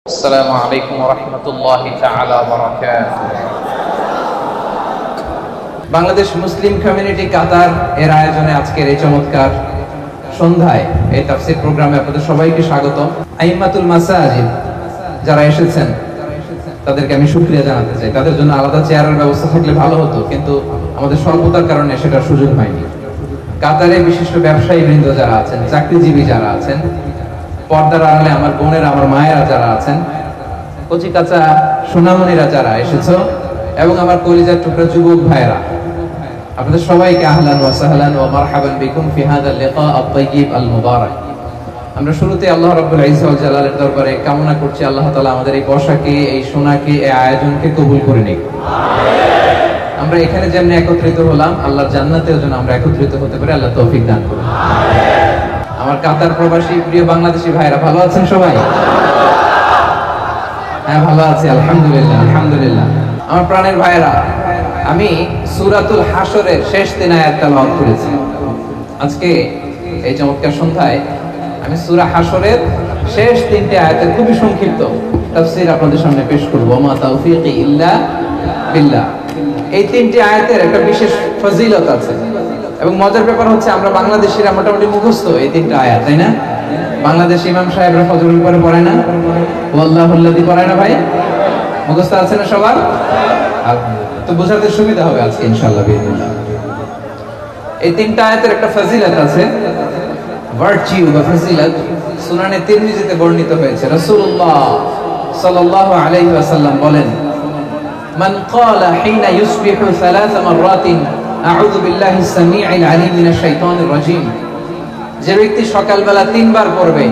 আসসালামু আলাইকুম ওয়া রাহমাতুল্লাহি তাআলা ওয়া বারাকাতুহু। বাংলাদেশ মুসলিম কমিউনিটি কাতার এর আয়োজনে আজকের এই চমৎকার সন্ধ্যায় এই তাফসীর প্রোগ্রামে আপনাদের সবাইকে স্বাগতম। আইম্মাতুল মাসাজিদ যারা এসেছেন তাদেরকে আমি শুকরিয়া জানাতে চাই। তাদের জন্য আলাদা চেয়ারের ব্যবস্থা থাকলে ভালো হতো, কিন্তু আমাদের স্বল্পতার কারণে সেটার সুযোগ হয়নি। কাতারে বিশিষ্ট ব্যবসায়ী বৃন্দ যারা আছেন, চাকরিজীবী যারা আছেন, পর্দার আড়ালে আমার বোনেরা, আমার মায়েরা যারা আছেন, কচি কাঁচা সোনামণিরা যারা এসেছো, এবং আমার কলিজার টুকরা যুবক ভাইয়েরা, আপনাদের সবাইকে আহলান ওয়া সাহলান ওয়া মারহাবান বিকুম ফি হাযাল লিকা আত-তাইয়্যিব আল মুবারাক। আমরা শুরুতে আল্লাহ রাব্বুল ইজ্জত ওয়াল জালালের দরবারে কামনা করছি আল্লাহ তাআলা আমাদের এই বসাকে, এই শোনাকে, এই আয়োজনকে কবুল করে নিক। আমিন। আমরা এখানে যেমন একত্রিত হলাম, আল্লাহর জান্নাতেও যেন আমরা একত্রিত হতে পারি, আল্লাহ তৌফিক দান করুন। আমার কাতার প্রবাসী প্রিয় বাংলাদেশি ভাইরা ভালো আছেন সবাই? হ্যাঁ, ভালো আছি, আলহামদুলিল্লাহ আলহামদুলিল্লাহ। আমার প্রাণের ভাইরা, আমি সূরাতুল হাশরের শেষ 3 আয়াত তেলাওয়াত করেছি। আজকে এই চমৎকার সন্ধ্যায় আমি সূরা হাশরের শেষ 3টি আয়াতের খুবই সংক্ষিপ্ত তাফসীর আপনাদের সামনে পেশ করব। ওয়া তাওফীকি ইল্লা বিল্লাহ। এই 3টি আয়াতের একটা বিশেষ ফজিলত আছে, এবং মজার ব্যাপার হচ্ছে আমরা বাংলাদেশিরা মোটামুটি মুখস্থ এই 3টা আয়াত, তাই না? বাংলাদেশ ইমাম সাহেবরা ফজরের পরে পড়ে না, ওয়াল্লাহুল্লাযী পড়ে না ভাই? মুখস্থ আছে না সবার? তো বোঝাতে সুবিধা হবে আজকে ইনশাআল্লাহ বিইজনিল্লাহ। এই 3টা আয়াতের একটা ফজিলত আছে, ভার্চিউ বা ফজিলত সুনানে তিরমিজিতে বর্ণিত হয়েছে। রাসূলুল্লাহ সাল্লাল্লাহু আলাইহি ওয়াসাল্লাম বলেন, মান ক্বালা হিনা ইউসবিহু 3 মাররাতিন আউযু বিল্লাহিস সামিউল আলিম মিনাশ শাইতানির রাজীম। যে ব্যক্তি সকালবেলা 3 বার পড়বে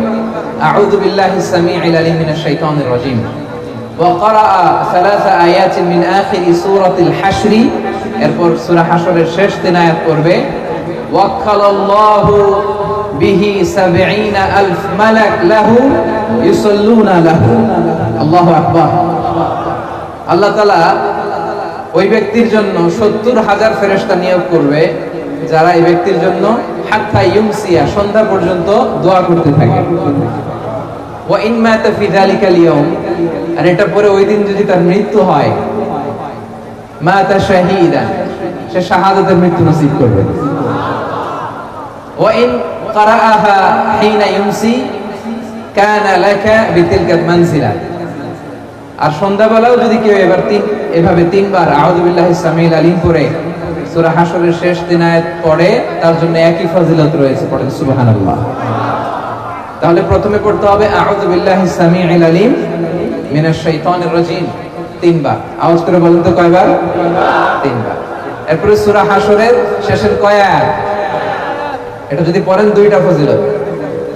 আউযু বিল্লাহিস সামিউল আলিম মিনাশ শাইতানির রাজীম, ওয়া ক্বারাআ 3 আয়াতিন মিন আখিরি সূরাতিল হাশর, এরপর সূরা হাশরের শেষ 3 আয়াত পড়বে, ওয়াক্কালাল্লাহু বিহি ৭০,০০০ মালাক লাহু ইউসাল্লুনা লাহু। আল্লাহু আকবার। আল্লাহ তাআলা ওই ব্যক্তির জন্য ৭০,০০০ ফেরেশতা নিয়োগ করবে, যারা এই ব্যক্তির জন্য হাত্তা ইউমসিয়া, সন্ধ্যা পর্যন্ত দোয়া করতে থাকে। ওয়া ইন মাতা ফি যালিকাল ইয়াউম, আর এটা পরে ওই দিন যদি তার মৃত্যু হয়, মাতা শাহীদা, সে শাহাদাতের মৃত্যু নসিব করবে। ওয়া ইন ক্বারাআহা হিনা ইউমসি কানা লাকা বিতিলকাল মানজিলা। আর সন্ধ্যাবেলাও যদি কেউ এভাবে 3 বার আউযু বিল্লাহিস সামিউল আলিম পড়ে সূরা হাশরের শেষ 3 আয়াত পড়ে, তার জন্য একই ফজিলত রয়েছে। পড়েন সুবহানাল্লাহ। তাহলে প্রথমে পড়তে হবে আউযু বিল্লাহিস সামিউল আলিম মিনাশ শাইতানির রাজীম 3 বার। আওয়াজ করে বলেন তো কয়বার? 3 বার। এরপরে সূরা হাশরের শেষের কয় আয়াত? এটা যদি পড়েন 2টা ফজিলত।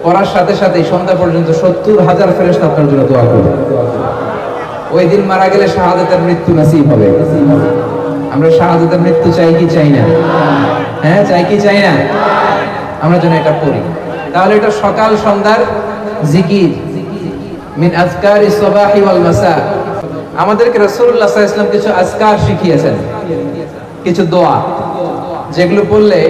পড়ার সাথে সাথে সন্ধ্যা পর্যন্ত ৭০,০০০ ফেরেশতা আপনার জন্য দোয়া করবে। ওই দিন মারা গেলে শাহাদাতের মৃত্যু নসিব হবে। আমরা শাহাদাতের মৃত্যু চাই কি চাই না? হ্যাঁ, চাই কি চাই না? আমরা যেন এটা পড়ি। তাহলে এটা সকাল সন্ধ্যার জিকির, মিন আযকারি সাবাহি ওয়াল মাসা। আমাদেরকে রাসূলুল্লাহ সাল্লাল্লাহু আলাইহি ওয়াসাল্লাম কিছু আজকার শিখিয়েছেন, কিছু দোয়া, যেগুলো পড়লে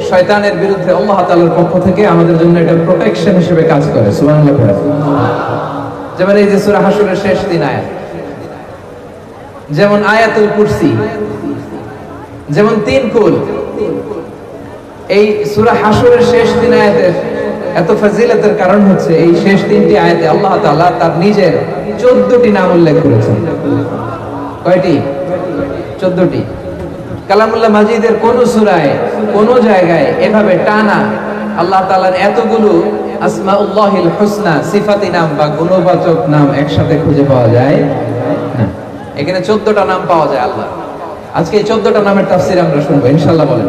শয়তানের বিরুদ্ধে আল্লাহ তাআলার পক্ষ থেকে আমাদের জন্য এটা প্রোটেকশন হিসেবে কাজ করে। সুবহানাল্লাহ। যেমন এই যে সূরা হাশরের শেষ 3 আয়াত, যেমন আয়াতুল কুরসি, যেমন 3 কুল। এই সূরা হাশরের শেষ 3 আয়াতের এত ফজিলতের কারণ হচ্ছে এই শেষ 3টি আয়াতে আল্লাহ তাআলা তার নিজের 14টি নাম উল্লেখ করেছেন। কয়টি? 14টি। কালামুল্লাহ মাজিদের কোন সূরায়, কোন জায়গায় এভাবে টানা আল্লাহ তাআলার এতগুলো আসমাউল্লাহিল হুসনা, সিফাতি নাম বা গুণবাচক নাম একসাথে খুঁজে পাওয়া যায় না। এখানে 14টা নাম পাওয়া যায় আল্লাহ। আজকে এই 14টা নামের তাফসীর আমরা শুনবো ইনশাআল্লাহ। বলেন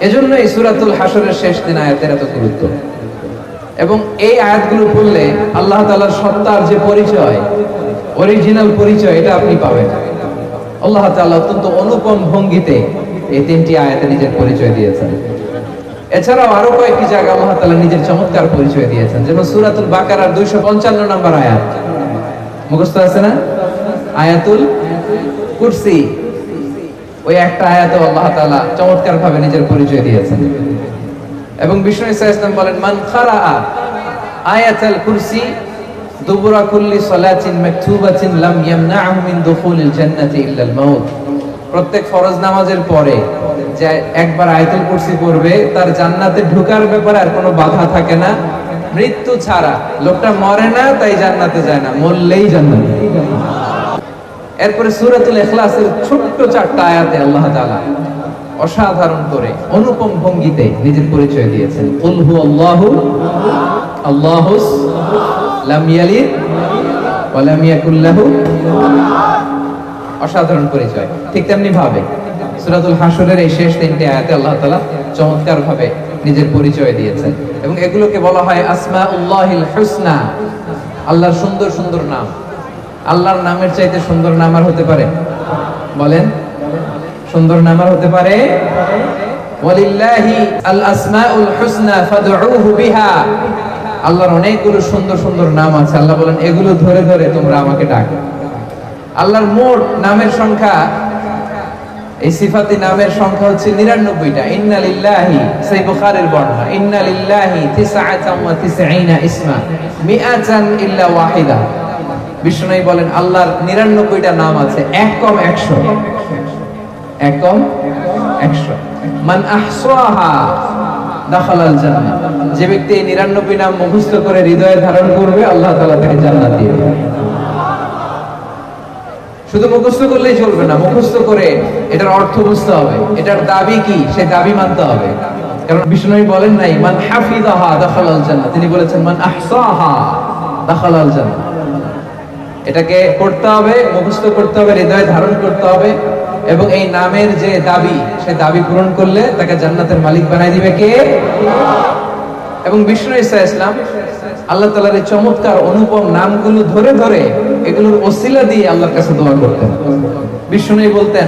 এজন্য এই সূরাতুল হাশরের শেষ 3 আয়াতের এত গুরুত্ব। এবং এই আয়াতগুলো পড়লে আল্লাহ তাআলার সত্তার যে পরিচয়, অরিজিনাল পরিচয়, এটা আপনি পাবেন। আল্লাহ তাআলা অত্যন্ত অনুপম ভঙ্গিতে এই 3টি আয়াতে নিজের পরিচয় দিয়েছেন। এছাড়াও আরো কয়েকটি জায়গায় আল্লাহ তাআলা নিজের চমৎকার পরিচয় দিয়েছেন। যেমন সূরাতুল বাকারার 255 নম্বর আয়াত মুখস্থ আছে না? আয়াতুল কুরসি, ওই একটা আয়াতে আল্লাহ তাআলা চমৎকার ভাবে নিজের পরিচয় দিয়েছেন। এবং বিষ্ণু ইসা ইসলাম বলেন, মান খারাআ আয়াতুল কুরসি দুবুরা কুল্লি সালাতিন মাকতুবাতিন লাম ইয়ামনাহু মিন দুখুলিল জান্নাতি ইল্লাল মাউত। প্রত্যেক ফরজ নামাজের পরে যে একবার আয়াতুল কুরসি পড়বে তার জান্নাতে ঢোকার ব্যাপারে আর কোনো বাধা থাকে না, মৃত্যু ছাড়া। লোকটা মরে না তাই জান্নাতে যায় না, মরলেই জান্নাতে। এরপরে সূরাতুল ইখলাসের ছোট্ট 4টা আয়াতে আল্লাহ তাআলা অসাধারণ করে অনুপম ভঙ্গিতে নিজের পরিচয় দিয়েছেন। কুল হুয়াল্লাহু আল্লাহুস লাম ইয়ালিদ ওয়া লাম ইয়াকুল লাহু, অসাধারণ পরিচয়। ঠিক তেমনি ভাবে সূরাতুল হাশরের এই শেষ 3টে আয়াতে আল্লাহ তাআলা চমৎকার ভাবে নিজের পরিচয় দিয়েছেন এবং এগুলোকে বলা হয় আসমাউল্লাহিল হুসনা, আল্লাহর সুন্দর সুন্দর নাম। আল্লাহর নামের চাইতে সুন্দর নাম আর হতে পারে? বলেন, সুন্দর নাম আর হতে পারে? ওয়ালিল্লাহি আল আসমাউল হুসনা ফাদউহু বিহা। আল্লাহর অনেকগুলো সুন্দর সুন্দর নাম আছে, আল্লাহ বলেন এগুলো ধরে ধরে তোমরা আমাকে ডাকো। আল্লাহর মোট নামের সংখ্যা, এই সিফাতি নামের সংখ্যা হচ্ছে 99টা। ইন্না লিল্লাহি, সেই বুখারীর বর্ণনা, ইন্না লিল্লাহি 99 ইসমা মিআতান ইল্লা ওয়াহিদা। বিষ্ণু বলেন আল্লাহর 99টা নাম আছে, এক কম 100, এক কম 100। মান আহসাহা দাখালাল জান্নাহ। যে ব্যক্তি এই 99 নাম মুখস্থ করে হৃদয়ে ধারণ করবে আল্লাহ তাআলা তাকে জান্নাত দিবেন। শুধু মুখস্থ করলেই চলবে না, মুখস্থ করে এটার অর্থ বুঝতে হবে, এটার দাবি কি সেই দাবি মানতে হবে। কারণ বিষ্ণু বলেন নাই মান হাফিযাহা দাখালাল জান্নাহ, তিনি বলেছেন মান আহসাহা দাখালাল জান্নাহ। এটাকে পড়তে হবে, মুখস্থ করতে হবে, হৃদয়ে ধারণ করতে হবে এবং এই নামের যে দাবি সেই দাবি পূরণ করলে তাকে জান্নাতের মালিক বানাই দিবে কে? এবং বিষ্ণু ঈসা ইসলাম আল্লাহ তাআলার এই চমৎকার অনুপম নামগুলো ধরে ধরে এগুলোর ওসিলা দিয়ে আল্লাহর কাছে দোয়া করতেন। বিষ্ণু বলতেন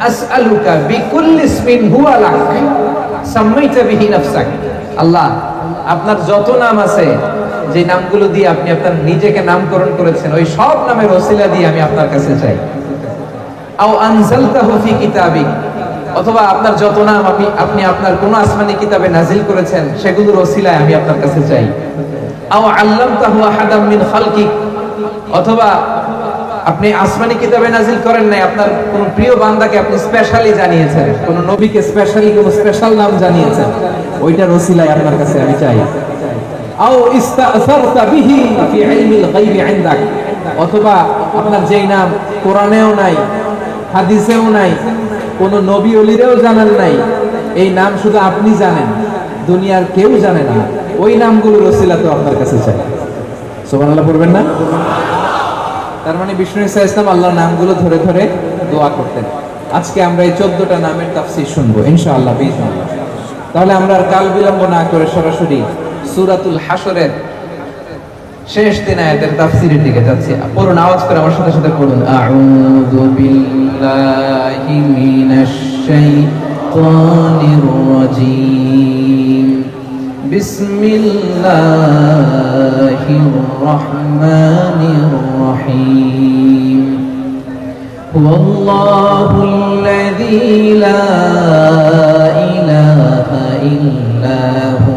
আসআলুকা বিকুল্লি ইসমিন হুয়া লাক সাম্মাইতা বিহি নাফসাক। আল্লাহ, আপনার যত নাম আছে, যে নামগুলো দিয়ে আপনি আপনার নিজেকে নামকরণ করেছেন, ওই সব নামের ওসিলা দিয়ে আমি আপনার কাছে চাই। আও আনজালতাহু ফি কিতাবিক, অথবা আপনার যত নাম আপনি আপনার কোন আসমানি কিতাবে নাজিল করেছেন সেগুলোর ওসিলায় আমি আপনার কাছে চাই। আও আল্লামতাহু আহাদাম মিন খালকিক, অথবা আপনি আসমানি কিতাবে নাজিল করেন নাই, আপনার কোন প্রিয় বান্দাকে আপনি স্পেশালি জানিয়েছেন, কোন নবীকে স্পেশালি কোন স্পেশাল নাম জানিয়েছেন, ওইটার ওসিলায় আপনার কাছে আমি চাই। আও ইস্তাসারতা বিহি ফি ইলমিল গায়বি ইনদাক, অথবা আপনার যেই নাম কোরআনেও নাই, হাদিসেও নাই, কোন নবী ওলিরেও জানান নাই, এই নাম শুধু আপনি জানেন, দুনিয়ার কেউ জানে না, ওই নামগুলোর ওসিলা তো আপনার কাছে চাই। সুবহানাল্লাহ পড়বেন না? তার মানে বিষ্ণু ঈসা ইসলাম আল্লাহর নামগুলো ধরে ধরে দোয়া করতেন। আজকে আমরা এই 14টা নামের তাফসীর শুনবো ইনশাআল্লাহ বিইজনিল্লাহ। তাহলে আমরা আর কাল বিলম্ব না করে সরাসরি সূরাতুল হাশরের শেষ 3 আয়াতের তাফসীরের দিকে যাচ্ছি। পড়ুন, আওয়াজ করে আমার সাথে সাথে পড়ুন। আউযু বিল্লাহি মিনাশ শাইতানির রাজীম। বিসমিল্লাহির রাহমানির রহিম। হুয়াল্লাহুল্লাযী লা ইলাহা ইল্লা হু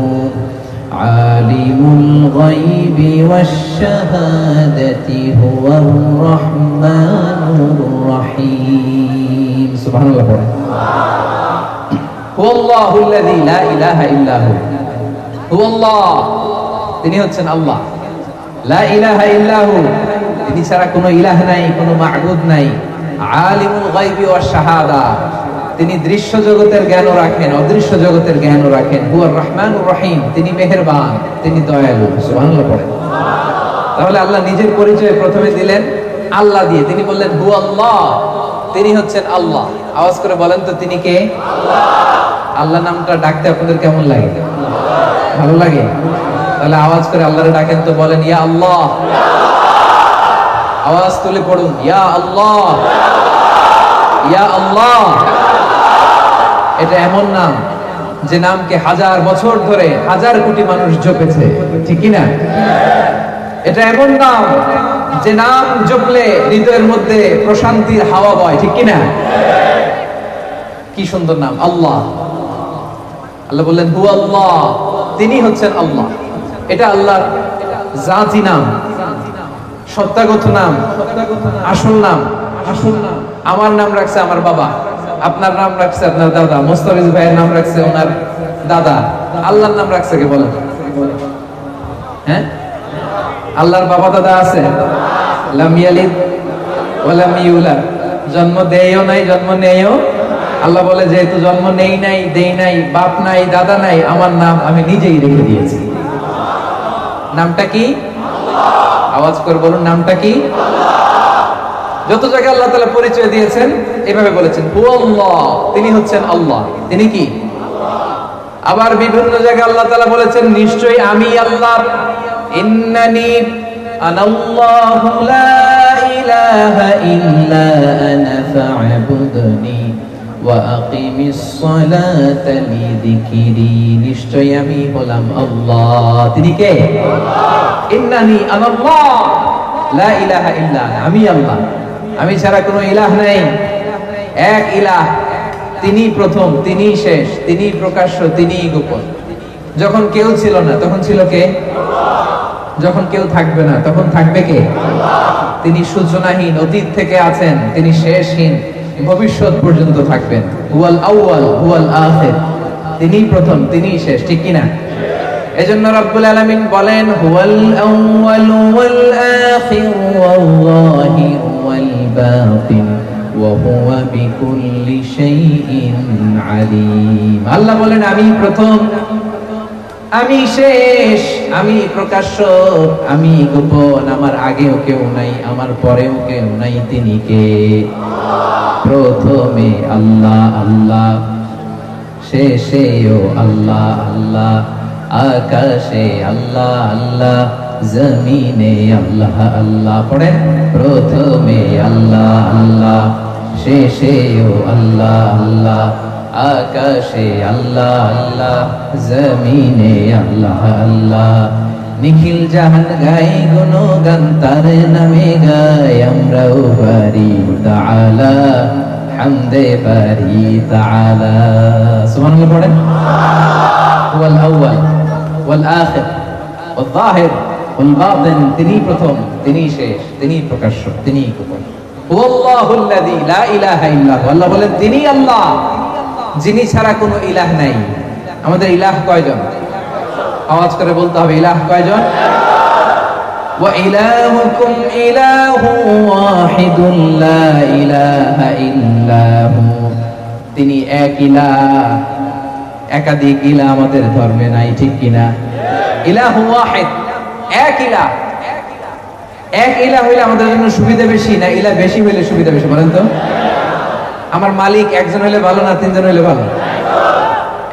আলিমুল গায়বি ওয়াশ শাহাদাতি হুয়ার রাহমানুর রহিম। সুবহানাল্লাহ পড়েন। হুয়াল্লাহুল্লাযী লা ইলাহা ইল্লা হু, হুয়াল্লাহ, তিনি হচ্ছেন আল্লাহ। লা ইলাহা ইল্লা হু, তিনি ছাড়া কোনো ইলাহ নাই, কোনো মা'বুদ নাই। আলিমুল গায়বি ওয়াশ শাহাদা, তিনি দৃশ্য জগতের জ্ঞানও রাখেন, অদৃশ্য জগতের জ্ঞানও রাখেন। হুয়ার রহমানুর রহিম, তিনি মেহেরবান, তিনি দয়ালু। সুবহানাল্লাহ পড়েন। তাহলে আল্লাহ নিজের পরিচয় প্রথমে দিলেন আল্লাহ দিয়ে, তিনি বললেন হু আল্লাহ, তিনি হচ্ছেন আল্লাহ। আওয়াজ করে বলেন তো তিনি কে? আল্লাহ। আল্লাহ নামটা ডাকতে আপনাদের কেমন লাগে? ভালো লাগে? তাহলে আওয়াজ করে আল্লাহরে ডাকেন তো, বলেন ইয়া আল্লাহ। আওয়াজ তুলে পড়ুন ইয়া আল্লাহ, ইয়া আল্লাহ। এটা এমন নাম যে নামকে 1000 বছর ধরে 1000 কোটি মানুষ জপেছে, ঠিক কি না? এটা এমন নাম যে নাম জপলে হৃদয়ের মধ্যে প্রশান্তির হাওয়া বয়, ঠিক কি না? কি সুন্দর নাম আল্লাহ। আল্লাহ বললেন হু আল্লাহ, তিনি হচ্ছেন আল্লাহ। এটা আল্লাহর জাতি নাম, সত্যাগত নাম, আসল নাম। আমার নাম রাখছে আমার বাবা, আপনার নাম রাখছে আপনার দাদা, মোস্তাফিজ ভাইয়ের নাম রাখছে ওনার দাদা। আল্লাহর নাম রাখছে কে বলেন? হ্যাঁ, আল্লাহর বাবা দাদা আছে? লাম ইয়ালিদ ওয়া লাম ইউলাদ, জন্ম দেয়ও নাই, জন্ম নেয়ও। আল্লাহ বলে যেহেতু জন্ম নেই নাই, দেই নাই, বাপ নাই, দাদা নাই, আমার নাম আমি নিজেই রেখে দিয়েছি। নামটা কি? আওয়াজ করে বলুন, নামটা কি? যত জায়গায় আল্লাহ তাআলা পরিচয় দিয়েছেন এভাবে বলেছেন হুয়াল্লাহ, তিনি হচ্ছেন আল্লাহ। তিনি কি? আবার বিভিন্ন জায়গায় আল্লাহ তাআলা বলেছেন নিশ্চয়ই আমি আল্লাহ, ইন্নানি আনাল্লাহু লা ইলাহা ইল্লা আনা ফা'বুদনি ওয়া আকিমিস সালাতা লিযিকরি, নিশ্চয়ই আমি হলাম আল্লাহ। তিনি কে? ইন্নানি আনাল্লাহ লা ইলাহা ইল্লা আনা, আমি আল্লাহ, আমি ছাড়া কোনো ইলাহ নাই। এক ইলাহ, তিনি প্রথম, তিনি শেষ, তিনি প্রকাশ্য, তিনি গোপন। যখন কেউ ছিল না তখন ছিল কে? যখন কেউ থাকবে না তখন থাকবে কে? তিনি সূচনাহীন, অতীত থেকে আছেন, তিনি শেষহীন, ভবিষ্যৎ পর্যন্ত থাকবেন। হুয়াল আউয়াল হুয়াল আখির, তিনি প্রথম, তিনি শেষ, ঠিক কিনা? এজন্য রব্বুল আলামিন বলেন হুয়াল আউয়াল ওয়াল আখির ওয়াল যাহির ওয়াল বাতিন ওয়া হুয়া বিকুল্লি শাইইন আলীম। আল্লাহ বলেন আমি প্রথম, আমি শেষ, আমি প্রকাশ্য, আমি গোপন, আমার আগেও কেউ নাই, আমার পরেও কেউ নাই। তিনি কে? প্রথমে আল্লাহ আল্লাহ, শেষেও আল্লাহ আল্লাহ, আকাশে আল্লাহ আল্লাহ, জমিনে আল্লাহ আল্লাহ। পড়েন, প্রথমে আল্লাহ আল্লাহ, শেষেও আল্লাহ আল্লাহ, আকাশে আল্লাহ আল্লাহ, জমিনে আল্লাহ আল্লাহ। নিখিল জাহান গাই গুণগান, তার নামে গাই আমরাও পারি তাআলা, হামদে পারি তাআলা। সুবহানাল্লাহ পড়েন। হুয়াল আউয়াল ওয়াল আখির ওয়াল যাহির ওয়াল বাতিন, তিনি প্রথম, তিনি শেষ, তিনি প্রকাশ্য, তিনি গোপন। হুয়াল্লাহুল্লাযী লা ইলাহা ইল্লাহু, আল্লাহ বলেন তিনি আল্লাহ, যিনি ছাড়া কোনো ইলাহ নাই। আমাদের ইলাহ কয়জন? আওয়াজ করে বলতে হবে, ইলাহ কয়জন? ওয়া ইলাহুকুম ইলাহু ওয়াহিদুন লা ইলাহা ইল্লাহু, তিনি এক ইলাহ, একাধিক ইলাহ আমাদের ধর্মে নাই, ঠিক কিনা? ইলাহু ওয়াহিদ, এক ইলাহ। এক ইলাহ হইলে আমাদের জন্য সুবিধা বেশি না ইলাহ বেশি হইলে সুবিধা বেশি? বলেন তো। আমার মালিক একজন হইলে ভালো না তিনজন হইলে ভালো?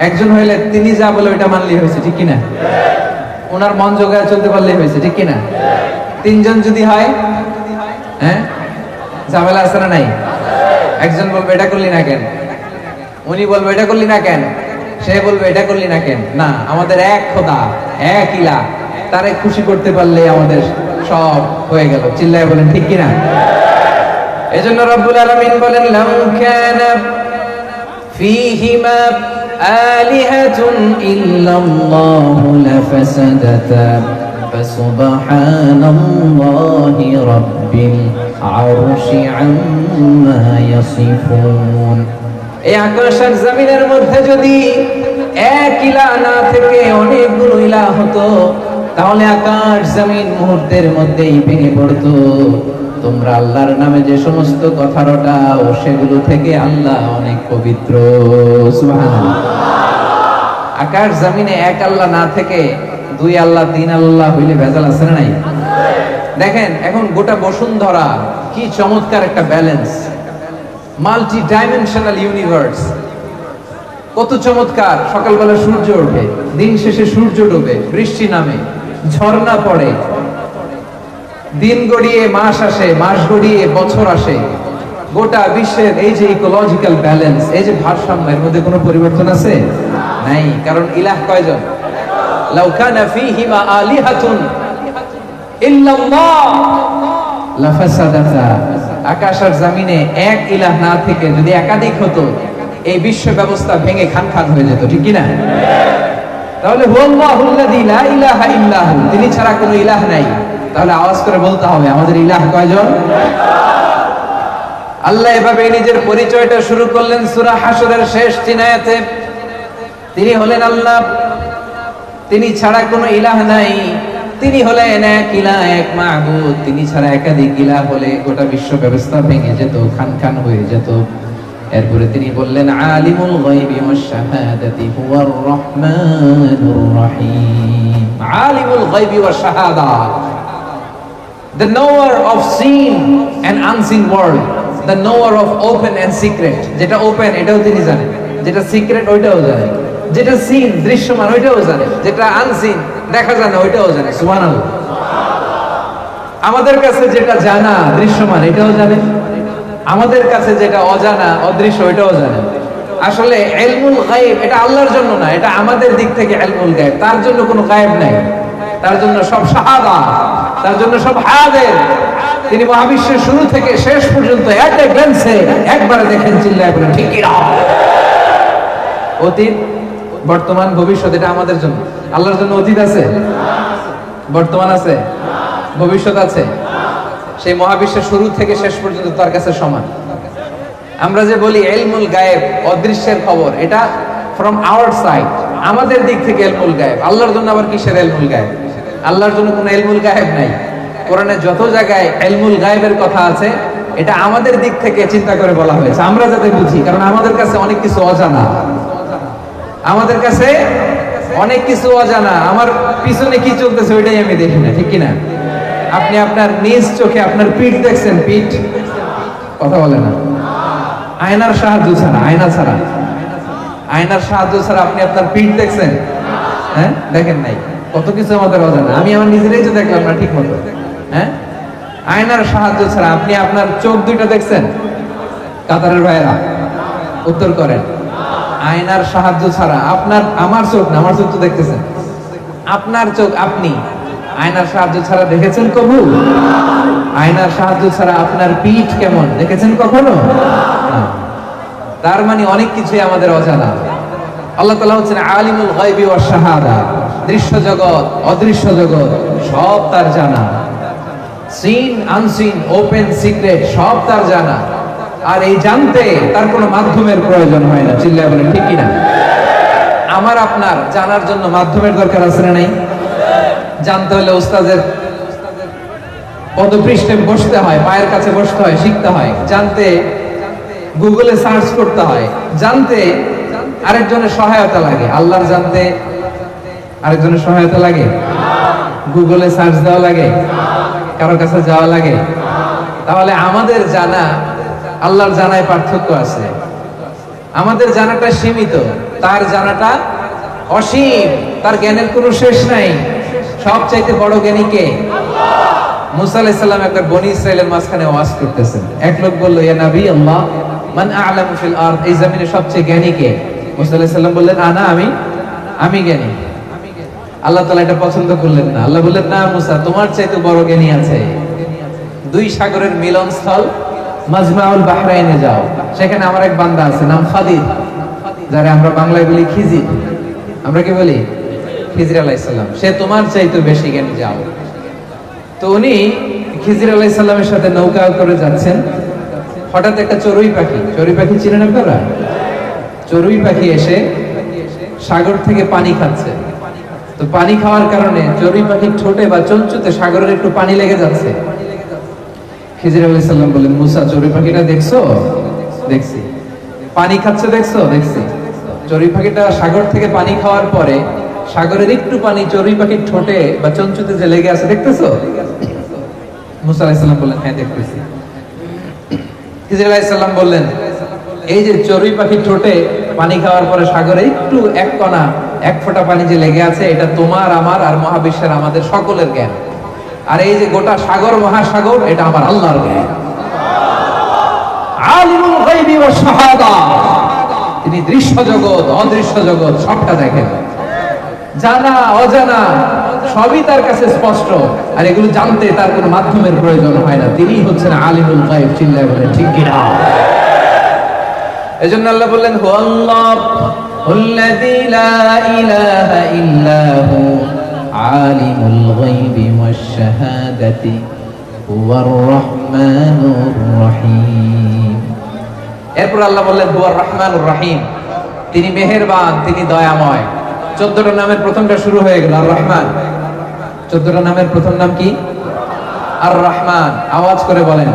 একজন হইলে তিনি যা বলে ওইটা মানলেই হয়েছে, ঠিক কিনা? ওনার মন জোগায় চলতে পারলেই হয়েছে, ঠিক কিনা? তিনজন যদি হয়, হ্যাঁ, ঝামেলা আছে না নাই? একজন বলবে এটা করলি না কেন, উনি বলবে এটা করলি না কেন, সে বলবে এটা করলি না কেন। না, আমাদের এক খোদা, এক ইলাহ, তারে খুশি করতে পারলে আমাদের সব হয়ে গেল। চিল্লায় বলেন ঠিক কিনা? এজন্য রব্বুল আলামিন বলেন লাউ কানা ফীহিমা আলিহাতুন ইল্লাল্লাহু লাফাসাদাতা ফাসুবহানাল্লাহি রাব্বিল আরশি আম্মা ইয়াসিফুন। এই আকাশ আর জমিনের মধ্যে যদি এক ইলাহ না থেকে অনেকগুলো ইলাহ হতো, তাহলে আকাশ জমিন মুহূর্তের মধ্যেই ভেঙে পড়তো। তোমরা আল্লাহর নামে যে সমস্ত কথা রটাও, সেগুলো থেকে আল্লাহ অনেক পবিত্র। সুবহানাল্লাহ। আকাশ জমিনে এক আল্লাহ না থেকে দুই আল্লাহ, তিন আল্লাহ হইলে ভেজাল আছে না নাই? দেখেন এখন গোটা বসুন্ধরা কি চমৎকার একটা ব্যালেন্স, মাল্টি ডাইমেনশনাল ইউনিভার্স, কত চমৎকার। সকালবেলা সূর্য ওঠে, দিন শেষে সূর্য ডোবে, বৃষ্টি নামে, ঝর্ণা পড়ে, দিন গড়িয়ে মাস আসে, মাস গড়িয়ে বছর আসে। গোটা বিশ্বের এই যে ইকোলজিক্যাল ব্যালেন্স, এই যে ভারসাম্য, এর মধ্যে কোনো পরিবর্তন আছে? নাই। কারণ ইলাহ কয়জন? লাউ কানা ফীহিমা আলিহাতুন ইল্লাল্লাহ লাফাসাদাতা। আকাশ আর জমিনে এক ইলাহ না থেকে যদি একাধিক হতো, এই বিশ্ব ব্যবস্থা ভেঙে খানখান হয়ে যেত, ঠিক কি না? তাহলে হুয়াল্লাহুল্লাযী লা ইলাহা ইল্লাহু, তিনি ছাড়া কোনো ইলাহ নাই। তাহলে আওয়াজ করে বলতে হবে আমাদের ইলাহ কয়জন? আল্লাহ এভাবে নিজের পরিচয়টা শুরু করলেন সূরা হাশরের শেষ 3 আয়াতে। তিনি হলেন আল্লাহ, তিনি ছাড়া কোনো ইলাহ নাই, তিনি হলেন এক ইলাহ, এক মাবুদ। তিনি ছাড়া একাধিক ইলাহ হলে গোটা বিশ্ব ব্যবস্থা ভেঙে যেত, খান খান হয়ে যেত। এরপরে তিনি বললেন আলিমুল গায়বি ওয়াশ শাহাদাতি হুয়ার রহমানুর রহিম। আলিমুল গায়বি ওয়াশ শাহাদা, the knower of seen and unseen world, the knower of open and secret। যেটা ওপেন এটাও তিনি জানেন, যেটা সিক্রেট ওইটাও জানেন, যেটা সিন দৃশ্যমান ওইটাও জানেন, যেটা আনসিন দেখা যায় না ওইটাও জানেন। সুবহানাল্লাহ। আমাদের কাছে যেটা জানা দৃশ্যমান এটাও জানেন, আমাদের কাছে যেটা অজানা অদৃশ্য ওইটাও জানেন। আসলে ইলমুল গায়ব এটা আল্লাহর জন্য না, এটা আমাদের দিক থেকে ইলমুল গায়ব। তার জন্য কোনো গায়ব নাই, তার জন্য সব শাহাদা, তার জন্য সব হাজির। তিনি মহাবিশ্বের শুরু থেকে শেষ পর্যন্ত এট এ গ্ল্যান্সে একবারে দেখেন, চিল্লায় বলেন ঠিক কি না? অতীত, বর্তমান, ভবিষ্যৎ এটা আমাদের জন্য। আল্লাহর জন্য অতীত আছে, বর্তমান আছে, ভবিষ্যৎ আছে। সেই মহাবিশ্বের শুরু থেকে শেষ পর্যন্ত তার কাছে সমান। আমরা যে বলি ইলমুল গায়েব, অদৃশ্যের খবর, এটা ফ্রম আওয়ার সাইড, আমাদের দিক থেকে ইলমুল গায়েব। আল্লাহর জন্য আবার কিসের ইলমুল গায়েব? আল্লাহর জন্য কোনো ইলমুল গায়েব নাই। কোরআনে যত জায়গায় ইলমুল গায়েবের কথা আছে এটা আমাদের দিক থেকে চিন্তা করে বলা হয়েছে, আমরা যাতে বুঝি। কারণ আমাদের কাছে অনেক কিছু অজানা, আমাদের কাছে অনেক কিছু অজানা। আমার পিছনে কি চলতেছে ওইটাই আমি দেখি না, ঠিক কিনা? আপনি আপনার নিজ চোখে আপনার পিঠ দেখছেন? পিঠ কথা বলে না। আয়নার সাহায্য ছাড়া, আয়নার সাহায্য ছাড়া আপনি আপনার পিঠ দেখছেন? হ্যাঁ, দেখেন নাই। কত কিছু আমাদের অজানা, আমি আমার নিজেরাই তো দেখলাম না ঠিক মতো। হ্যাঁ, আয়নার সাহায্য ছাড়া আপনি আপনার চোখ দুইটা দেখছেন? কাতারের ভাইরা উত্তর করেন। আয়নার সাহায্য ছাড়া আপনার, আমার চোখ না, আমার চোখ তো দেখতেছেন, আপনার চোখ আপনি আয়নার সাহায্য ছাড়া দেখেছেন কবু? আয়নার সাহায্য ছাড়া আপনার পিঠ কেমন দেখেছেন কখনো? তার মানে অনেক কিছুই আমাদের অজানা। আল্লাহ তাআলা হচ্ছেন আলিমুল গায়বি ওয়াশ শাহাদা, দৃশ্য জগৎ অদৃশ্য জগৎ সব তার জানা। সিন আনসিন, ওপেন সিক্রেট সব তার জানা। আর এই জানতে তার কোনো মাধ্যমের প্রয়োজন হয় না, চিল্লায় বলেন ঠিক কিনা? আমার আপনার জানার জন্য মাধ্যমের দরকার আছে না নাই? জানতে হলে উস্তাদের পদপৃষ্ঠে বসতে হয়, পায়ের কাছে বসতে হয়, শিখতে হয়। জানতে গুগলে সার্চ করতে হয়। জানতে আরেকজনের সহায়তা লাগে। আল্লাহর জানতে আরেকজনের সহায়তা লাগে? গুগলে সার্চ দেওয়া লাগে? কারো কাছে যাওয়া লাগে? তাহলে আমাদের জানা আল্লাহর জানায় পার্থক্য আছে। আমাদের জানাটা সীমিত, তার জানাটা অসীম। তার জ্ঞানের কোনো শেষ নাই। সবচাইতে বড় জ্ঞানী কে? মুসা আলাইহিস সালাম একবার বনি ইসরাইলের মাঝখানে ওয়াজ করতেছেন। এক লোক বলল, ইয়া নবী আল্লাহ, মান আ'লামু ফিল আরদ, এই জমিনে সবচেয়ে জ্ঞানী কে? মুসা আলাইহিস সালাম বললেন, আনা, আমি জ্ঞানী। আল্লাহ তাআলা এটা পছন্দ করলেন না। আল্লাহ বললেন, না মুসা, তোমার চাইতে বড় জ্ঞানী আছে। দুই সাগরের মিলনস্থল মাজমাউল বাহরাইনে যাও, সেখানে আমার এক বান্দা আছে, নাম খাদির, যারা আমরা বাংলায় বলি খিজির। আমরা কি বলি? খিজির আলাইহিস সালাম। সে তোমার চাইতে বেশি জ্ঞানী, যাও। তো উনি খিজির আলাইহিস সালামের সাথে নৌকা করে যাচ্ছেন। হঠাৎ একটা চড়ুই পাখি চিনেন আপনারা? চড়ুই পাখি এসে সাগর থেকে পানি খাচ্ছে। তো পানি খাওয়ার কারণে চড়ুই পাখির ঠোঁটে বা চঞ্চুতে সাগরের একটু পানি লেগে যাচ্ছে। খিজির আলাইহিস সালাম বলেন, মুসা, চড়ুই পাখিটা দেখছো? দেখছি। পানি খাচ্ছে দেখছো? দেখছি। চড়ুই পাখিটা সাগর থেকে পানি খাওয়ার পরে সাগরের একটু পানি চড়ুই পাখির ঠোঁটে বা চঞ্চুতে যে লেগে আছে দেখতেছো? মুসা আলাইহিস সালাম বললেন, হ্যাঁ দেখতেছি। খিজির আলাইহিস সালাম বললেন, এই যে চড়ুই পাখির ঠোঁটে পানি খাওয়ার পরে সাগরে একটু এক কণা, এক ফোঁটা পানি যে লেগে আছে, এটা তোমার, আমার আর মহাবিশ্বের আমাদের সকলের জ্ঞান। আর এই যে গোটা সাগর মহাসাগর, এটা আমার আল্লাহর জ্ঞান। আলিমুল গায়বি ওয়াশ শাহাদা, তিনি দৃশ্য জগৎ অদৃশ্য জগৎ সবটা দেখেন। জানা অজানা সবই তার কাছে স্পষ্ট। আর এগুলো জানতে তার কোনো মাধ্যমের প্রয়োজন হয় না। তিনি হচ্ছেন আলিমুল গায়ব। চিল্লায় বলেন ঠিক কিনা? এজন্য আল্লাহ বললেন, হুয়াল্লাহুল্লাযী লা ইলাহা ইল্লা হু আলিমুল গায়বি ওয়াশ শাহাদাতি হুয়ার রহমানুর রহিম। এরপর আল্লাহ বললেন হুয়ার রহমানুর রহিম, তিনি মেহেরবান, তিনি দয়াময়। 14টা নামের প্রথমটা শুরু হয়ে গেল আর রহমান। 14টা নামের প্রথম নাম কি? আর রহমান। আওয়াজ করে বলেন,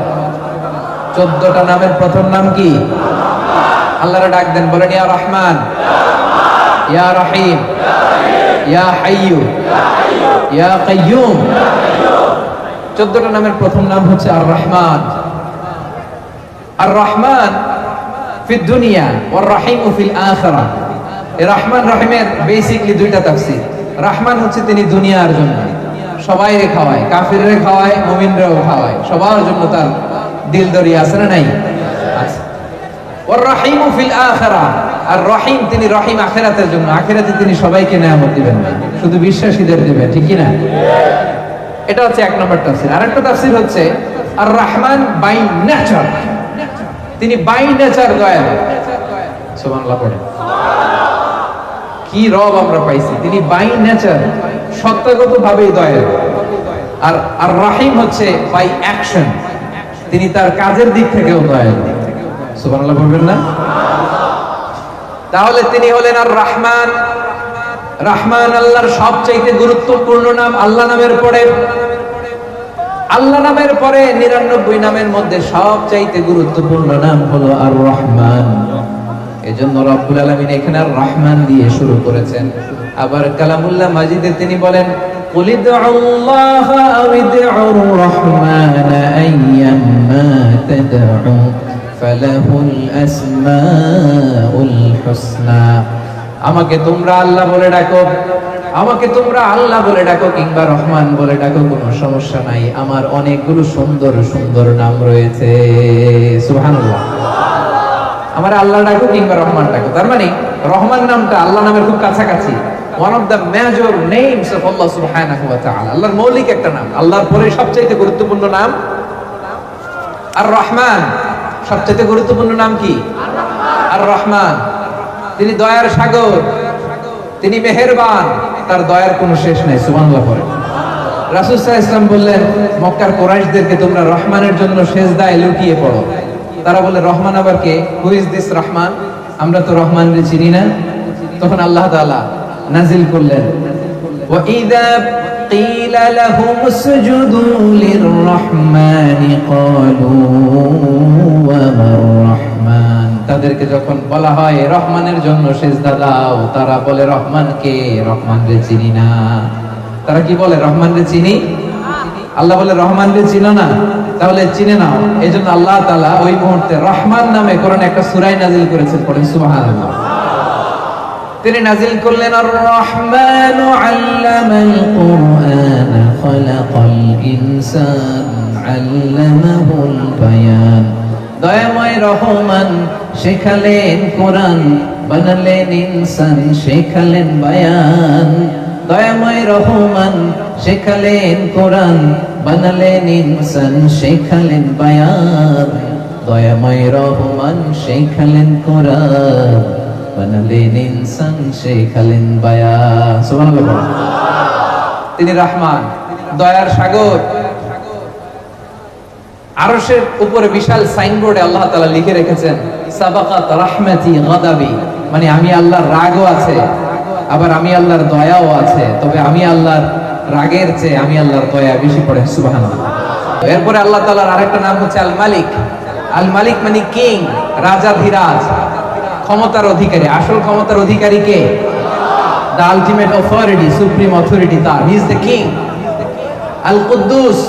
14টা নামের প্রথম নাম কি? আল্লাহরে ডাক দেন, বলেন ইয়া রহমান, ইয়া রহিম, ইয়া হাইয়ু, ইয়া কাইয়ুম। 14টা নামের প্রথম নাম হচ্ছে আর রহমান। আর রহমান ফিদ দুনিয়া ওয়ার রহিম ফিল আখিরাহ। এই রহমান রহিমের বেসিক্যালি দুইটা তাফসীর। রহমান হচ্ছে তিনি দুনিয়ার জন্য, সবাইরে খাওয়ায়, কাফিররে খাওয়ায়, মুমিনরাও খাওয়ায়, সবার জন্য তার দিল দরিয়া আছে না নাই? আছে। ওয়ার রহিম ফিল আখিরাহ, আর রহিম তিনি রহিম আখিরাতের জন্য, আখিরাতে তিনি সবাইকে নেয়ামত দিবেন না, শুধু বিশ্বাসীদের দিবেন, ঠিক কি না? এটা হচ্ছে এক নম্বর তাফসীর। আরেকটা তাফসীর হচ্ছে আর রহমান বাই নেচার, তিনি বাই নেচার দয়ালু। সুবহানাল্লাহ পড়ে। কি রব আমরা পাইছি, তিনি বাই নেচার সত্তাগত ভাবেই দয়ালু। আর আর রহিম হচ্ছে বাই অ্যাকশন, তিনি তার কাজের দিক থেকেও দয়ালু। সুবহানাল্লাহ বলবেন না? তাহলে তিনি হলেন আর রহমান। রহমান আল্লাহর সবচাইতে গুরুত্বপূর্ণ নাম। আল্লাহ নামের পরে, আল্লাহ নামের পরে 99 নামের মধ্যে সবচাইতে গুরুত্বপূর্ণ নাম হলো আর রহমান। এজন্য রব্বুল আলামিন এখানে আর রহমান দিয়ে শুরু করেছেন। আবার কালামুল্লাহ মাজিদে তিনি বলেন কুল ইদউল্লাহ আও ইদউর রহমান আইয়াম্মা তাদউ ফালাহুল আসমাউল হুসনা। আমাকে তোমরা আল্লাহ বলে ডাকো, আমাকে তোমরা আল্লাহ বলে ডাকো কিংবা রহমান বলে ডাকো, কোনো সমস্যা নাই, আমার অনেকগুলো সুন্দর সুন্দর নাম রয়েছে। সুবহানাল্লাহ। আমার আল্লাহ ডাকো কিংবা রহমান ডাকো, তার মানে রহমান নামটা আল্লাহ নামের খুব কাছাকাছি। One of the major names of Allah সুবহানাহু ওয়া তাআলা, আল্লাহর মৌলিক একটা নাম। আল্লাহর পরে সবচেয়ে গুরুত্বপূর্ণ নাম আর রহমান। সবচেয়ে গুরুত্বপূর্ণ নাম কি? আর রহমান। তিনি দয়ার সাগর, তিনি মেহেরবান, তার দয়ার কোনো শেষ নাই। সুবহানাল্লাহ পড়ে। রাসূল সাল্লাল্লাহু আলাইহি ওয়াসাল্লাম বললেন মক্কার কুরাইশদেরকে তোমরা রহমানের জন্য সিজদায় লুটিয়ে পড়ো। তারা বলে রহমান আবার কে? Who is this Rahman? আমরা তো রহমানকে চিনি না। তখন আল্লাহ তাআলা নাজিল করলেন ওয়া ইযা ক্বিলা লাহুম উসজুদু লিররহমানি ক্বালু ওয়া মার রহমান। তাদেরকে যখন বলা হয় রহমানের জন্য সিজদা দাও, তারা বলে রহমান কে? রহমানকে চিনি না। তারা কি বলে? রহমানকে চিনি। আল্লাহ বলে রহমানকে চিনো না, তাহলে চিনে নাও। এজন্য আল্লাহ তাআলা ওই মুহূর্তে রহমান নামে কোরআনে একটা সূরা নাযিল করেছেন। পড়েন সুবহানাল্লাহ। তিনি নাযিল করলেন আর রহমানু আল্লামাল কুরআন খালাকাল ইনসান আল্লামাহুল বায়ান। দয়াময় রহমান শেখালেন কোরআন, বানালেন ইনসান, শেখালেন বায়ান। দয়াময় রহমান শেখালেন কোরআন, বানালেন ইনসান, শেখালেন বায়ান। দয়াময় রহমান শেখালেন কোরআন, বানালেন ইনসান, শেখালেন বায়ান। সুবহানাল্লাহ। তিনি রহমান, দয়ার সাগর। আরশের উপরে বিশাল সাইনবোর্ডে আল্লাহ তাআলা লিখে রেখেছেন সাবাকাত রাহমাতি গাদাবি, মানে আমি আল্লাহর রাগও আছে, আবার আমি আল্লাহর দয়াও আছে, তবে আমি আল্লাহর রাগের চেয়ে আমি আল্লাহর দয়া বেশি। পড়ে সুবহানাল্লাহ। এরপরে আল্লাহ তাআলার আরেকটা নাম হচ্ছে আল মালিক। আল মালিক মানে কিং, রাজাধিরাজ, ক্ষমতার অধিকারী। আসল ক্ষমতার অধিকারী কে? The ultimate authority, supreme authority তার, হি ইজ দ্য কিং। আল কুদ্দুস,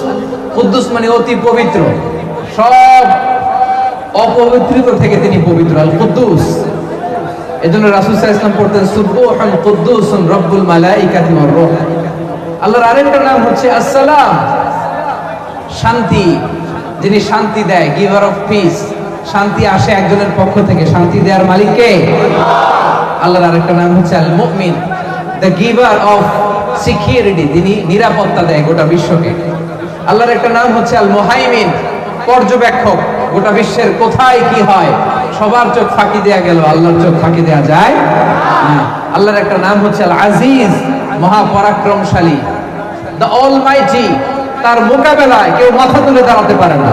কুদ্দুস মানে অতি পবিত্র, সব অপবিত্রতা থেকে তিনি পবিত্র। আল কুদ্দুস। এজন্য রাসূল সাল্লাল্লাহু আলাইহি ওয়াসাল্লাম পড়তেন সুবহান কুদ্দুসুন রব্বুল মালাইকাতি ওয়ার রূহ। আল্লাহর আরেকটা নাম হচ্ছে আসসালাম, শান্তি, যিনি শান্তি দেয়, গিভার অফ পিস। শান্তি আসে একজনের পক্ষ থেকে, শান্তি দেওয়ার মালিক কে? আল্লাহর আরেকটা নাম হচ্ছে আল মুমিন, দ্য গিভার অফ সিকিউরিটি, তিনি নিরাপত্তা দেয় গোটা বিশ্বকে। আল্লাহর একটা নাম হচ্ছে আল মুহাইমিন, পর্যবেক্ষক, গোটা বিশ্বের কোথায় কি হয় সবার চোখ ফাঁকি দেয়া গেল, আল্লাহর চোখ ফাঁকি দেয়া যায় না। আল্লাহর একটা নাম হচ্ছে আল আজিজ, মহাপরাক্রমশালী, দ্য অলমাইটি। তার মোকাবেলায় কেউ মাথা তুলে দাঁড়াতে পারে না,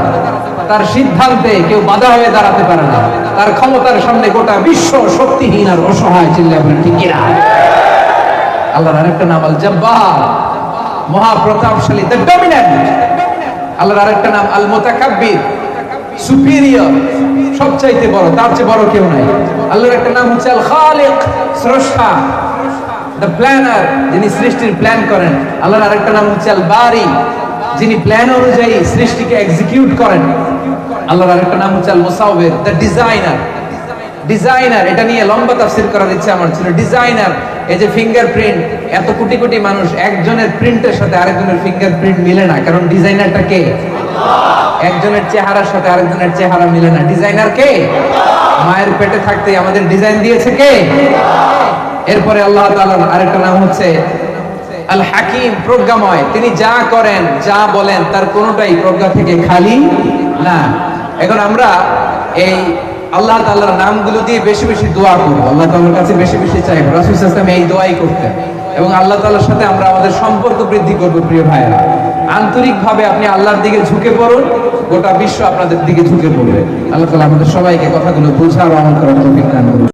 তার সিদ্ধান্তে কেউ বাধা হয়ে দাঁড়াতে পারে না, তার ক্ষমতার সামনে গোটা বিশ্ব শক্তিহীন আর অসহায়। চিল্লায় বলেন ঠিক কিনা? আল্লাহর আরেকটা নাম আল জব্বার, মহাপ্রতাপশালী, দ্য ডমিনেন্ট। আল্লাহর আরেকটা নাম আল মুতাকাব্বির, সুপিরিয়র, সবচাইতে বড়, তার চেয়ে বড় কেউ নাই। আল্লাহর একটা নাম হচ্ছে আল খালিক, স্রষ্টা, দ্য প্ল্যানার, যিনি সৃষ্টির প্ল্যান করেন। আল্লাহর আরেকটা নাম হচ্ছে আল বারি, যিনি প্ল্যান অনুযায়ী সৃষ্টিকে এক্সিকিউট করেন। আল্লাহর আরেকটা নাম হচ্ছে আল মুসাউবির, দ্য ডিজাইনার। ডিজাইনার, এটা নিয়ে লম্বা তাফসীর করার ইচ্ছা আমার ছিল। ডিজাইনার, এই যে ফিঙ্গারপ্রিন্ট, এত কোটি কোটি মানুষ, একজনের প্রিন্টের সাথে আরেকজনের ফিঙ্গারপ্রিন্ট মিলে না, কারণ ডিজাইনারটা কে? একজনের চেহারার সাথে আরেকজনের চেহারা মিলে না, ডিজাইনার কে? মায়ের পেটে থাকতে আমাদের ডিজাইন দিয়েছে কে? এরপরে আল্লাহ তাআলার আরেকটা নাম হচ্ছে আল হাকিম, প্রজ্ঞাময়। তিনি যা করেন, যা বলেন, তার কোনোটাই প্রজ্ঞা থেকে খালি না। এখন আমরা এই আল্লাহ তাআলার নামগুলো দিয়ে বেশি বেশি দোয়া করব, আল্লাহ তাআলার কাছে বেশি বেশি চাইব। রাসূল সাল্লাল্লাহু আলাইহি ওয়াসাল্লাম এই দোয়াই করতেন, এবং আল্লাহ তাআলার সাথে আমরা আমাদের সম্পর্ক বৃদ্ধি করব। প্রিয় ভাইরা, আন্তরিকভাবে আপনি আল্লাহর দিকে ঝুঁকে পড়ুন, গোটা বিশ্ব আপনাদের দিকে ঝুঁকে পড়বে। আল্লাহ তাআলা আমাদের সবাইকে কথাগুলো বোঝার ও আমল করার তৌফিক দান করুন।